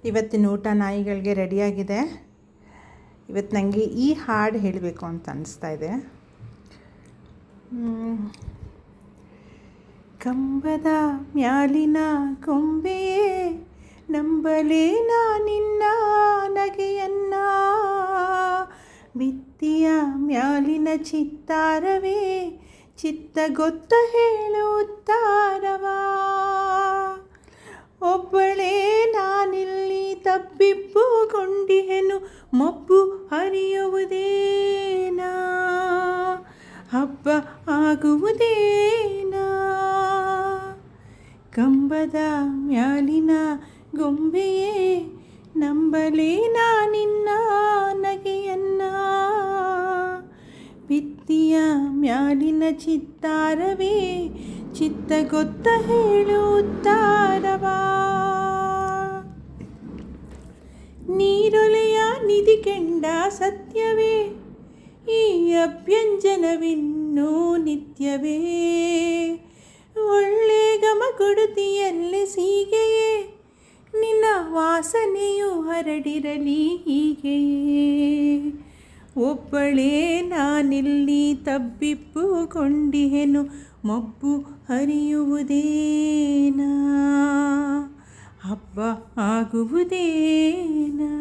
ಇವತ್ತಿನ ಊಟ ನಾಯಿಗಳಿಗೆ ರೆಡಿಯಾಗಿದೆ. ಇವತ್ತು ನನಗೆ ಈ ಹಾಡು ಹೇಳಬೇಕು ಅಂತ ಅನಿಸ್ತಾ ಇದೆ. ಕಂಬದ ಮ್ಯಾಲಿನ ಕೊಂಬೆಯೇ ನಂಬಲೇನ ನಿನ್ನ ನಗೆಯನ್ನ, ಬಿತ್ತಿಯ ಮ್ಯಾಲಿನ ಚಿತ್ತಾರವೇ ಚಿತ್ತ ಗೊತ್ತ ಹೇಳು ಉತ್ತಾರವಾ. ಒಬ್ಬಳೇ ನಾನಿಲ್ಲಿ ತಬ್ಬಿಬ್ಬುಗೊಂಡಿಹೆನು, ಮಬ್ಬು ಹರಿಯುವುದೇನಾ, ಹಬ್ಬ ಆಗುವುದೇನಾ. ಕಂಬದ ಮ್ಯಾಲಿನ ಗೊಂಬೆಯೇ ನಂಬಲೇನ ನಿನ್ನ ನಗೆಯನ್ನ, ಬಿತ್ತಿಯ ಮ್ಯಾಲಿನ ಚಿತ್ತಾರವೇ ಚಿತ್ತ ಗೊತ್ತ ಹೇಳು ಉತ್ತಾರವಾ. ನೀರೊಲೆಯ ನಿಧಿ ಕೆಂಡ ಸತ್ಯವೇ, ಈ ಅಭ್ಯಂಜನವಿನ್ನೂ ನಿತ್ಯವೇ. ಒಳ್ಳೆ ಘಮ ಕೊಡುತ್ತೀಯಲ್ಲಿ ಸೀಗೆಯೇ, ನಿನ್ನ ವಾಸನೆಯು ಹರಡಿರಲಿ ಹೀಗೆಯೇ. ಒಬ್ಬಳೇ ನಾನಿಲ್ಲಿ ತಬ್ಬಿಬ್ಬುಗೊಂಡಿಹೆನು, ಮಬ್ಬು ಹರಿಯುವುದೇನಾ, ಹಬ್ಬ ಆಗುವುದೇನಾ.